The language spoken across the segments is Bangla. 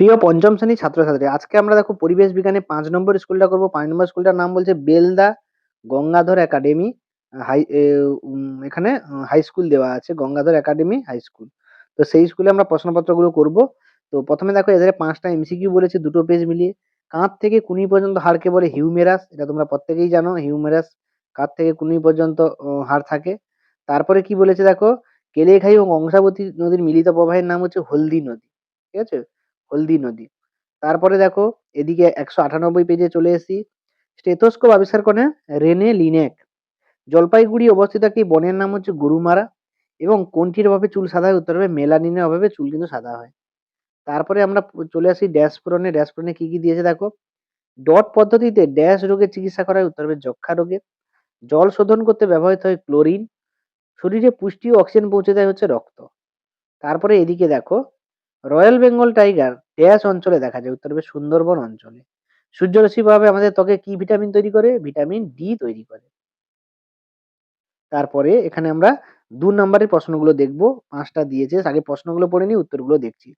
প্রিয় পঞ্চম শ্রেণীর ছাত্রছাত্রী, আজকে আমরা দেখো পরিবেশ বিজ্ঞানে ৫ নম্বর স্কুলটা করব। ৫ নম্বর স্কুলটার নাম বলছে বেলদা গঙ্গাধর একাডেমি হাই এ এখানে হাই স্কুল দেওয়া আছে, গঙ্গাধর একাডেমি হাই স্কুল। তো সেই স্কুলে আমরা প্রশ্নপত্রগুলো করব। তো প্রথমে দেখো এদের ৫টা এমসিকিউ বলেছে, দুটো পেজ মিলিয়ে। কাঁধ থেকে কুনি পর্যন্ত হাড়কে বলে হিউমেরাস, এটা তোমরা প্রত্যেকেই জানো। হিউমেরাস কাঁধ থেকে কুনি পর্যন্ত হাড় থাকে। তারপরে কি বলেছে দেখো, কেলেঘাই ও কংসাবতী নদীর মিলিত প্রবাহের নাম হচ্ছে হলদি নদী। ঠিক আছে, হলদি নদী। তারপরে দেখো এদিকে ১৯৮ পেজে চলে এসেছি। স্টেথোস্কোপ আবিষ্কার করেন রেনে লিনেক। জলপাইগুড়ি অবস্থিত একটি বনের নাম হচ্ছে গরুমারা। এবং কোনটির অভাবে চুল সাদা হয়? উত্তর হবে মেলানিনের অভাবে চুল কিন্তু সাদা হয়। তারপরে আমরা চলে আসি ড্যাশ পূরণে। ড্যাশ পূরণে কি কি দিয়েছে দেখো, ডট পদ্ধতিতে ড্যাশ রোগের চিকিৎসা করা হয়? উত্তর হবে যক্ষা রোগের। জল শোধন করতে ব্যবহৃত হয় ক্লোরিন। শরীরে পুষ্টি ও অক্সিজেন পৌঁছে দেয় হচ্ছে রক্ত। তারপরে এদিকে দেখো, রয়্যাল বেঙ্গল টাইগার ড্যাশ অঞ্চলে দেখা যায়? উত্তর হবে সুন্দরবন অঞ্চলে। সূর্যরশ্মি প্রভাবে আমাদের ত্বকে কি ভিটামিন তৈরি করে? ভিটামিন ডি তৈরি করে। তারপরে এখানে আমরা ২ নম্বরের প্রশ্নগুলো দেখব। ৫টা দিয়েছে, আগে প্রশ্নগুলো পড়ে নিই, উত্তরগুলো দেখছি।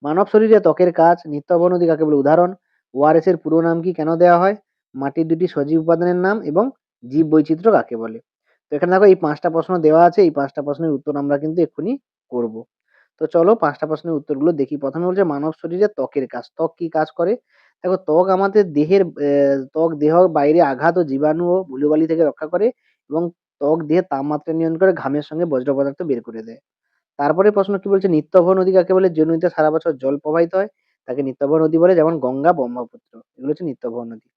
মানব শরীরে ত্বকের কাজ, নিত্যবন নদী কাকে বলে? উদাহরণ। ওআরএস এর পুরো নাম কি, কেন দেওয়া হয়? মাটির ২টি সজীব উপাদানের নাম এবং জীব বৈচিত্র্য কাকে বলে? তো এখানে দেখো এই ৫টা প্রশ্ন দেওয়া আছে, এই ৫টা প্রশ্নের উত্তর আমরা কিন্তু এক্ষুনি করব। তো চলো ৫টা প্রশ্নের উত্তরগুলো দেখি। প্রথমে বলছে মানব শরীরে ত্বকের কাজ। ত্বক কি কাজ করে? দেখো ত্বক আমাদের দেহের ত্বক দেহ বাইরে আঘাত ও জীবাণু ও ধুলোবালি থেকে রক্ষা করে এবং ত্বক দেহের তাপমাত্রা নিয়ন্ত্রণ করে, ঘামের সঙ্গে বজ্র পদার্থ বের করে দেয়। তারপরে প্রশ্ন কি বলছে, নিত্যভর নদী কাকে বলে? যে নদীতে সারা বছর জল প্রবাহিত হয় তাকে নিত্যভর নদী বলে, যেমন গঙ্গা, ব্রহ্মপুত্র, এগুলো হচ্ছে নিত্যভর নদী।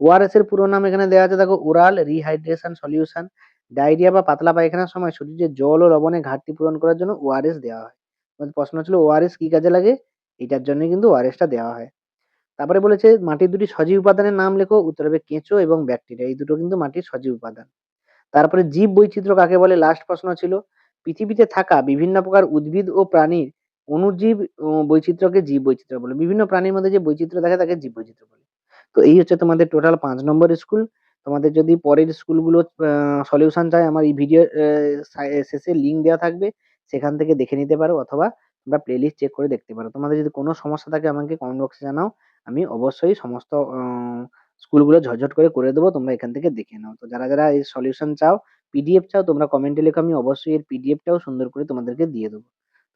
ওআরএস এর পুরো নাম এখানে দেওয়া আছে দেখো, ওরাল রিহাইড্রেশন সলিউশন। ডায়রিয়া বা পাতলা পায়খানার সময় শরীরে জল ও লবণের ঘাটতি পূরণ করার জন্য ওআরএস দেওয়া হয়। প্রশ্ন ছিল ওআরএস কি কাজে লাগে, এটার জন্য কিন্তু ওআরএস টা দেওয়া হয়। তারপরে বলেছে মাটির ২টি সজীব উপাদানের নাম লেখো। উত্তর হবে কেঁচো এবং ব্যাকটেরিয়া, এই দুটো কিন্তু মাটির সজীব উপাদান। তারপরে জীব বৈচিত্র্য কাকে বলে? লাস্ট প্রশ্ন ছিল। পৃথিবীতে থাকা বিভিন্ন প্রকার উদ্ভিদ ও প্রাণীর অণুজীব বৈচিত্র্যকে জীব বৈচিত্র্য বলে। বিভিন্ন প্রাণীর মধ্যে যে বৈচিত্র্য থাকে তাকে জীব বৈচিত্র্য বলে। তো এই হচ্ছে তোমাদের টোটাল ৫ নম্বর স্কুল। তোমাদের যদি পরের স্কুলগুলো সলিউশন চাই, আমার এই ভিডিও শেষে লিঙ্ক দেওয়া থাকবে, সেখান থেকে দেখে নিতে পারো, অথবা তোমরা প্লেলিস্ট চেক করে দেখতে পারো। তোমাদের যদি কোনো সমস্যা থাকে আমাকে কমেন্ট বক্সে জানাও, আমি অবশ্যই সমস্ত স্কুলগুলো ঝটঝট করে দেবো, তোমরা এখান থেকে দেখে নাও। তো যারা যারা এই সলিউশন চাও, পিডিএফ চাও, তোমরা কমেন্টে লেখো, আমি অবশ্যই এর পিডিএফটাও সুন্দর করে তোমাদেরকে দিয়ে দেবো।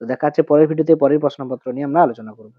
তো দেখা হচ্ছে পরের ভিডিওতে, পরের প্রশ্নপত্র নিয়ে আমরা আলোচনা করবো।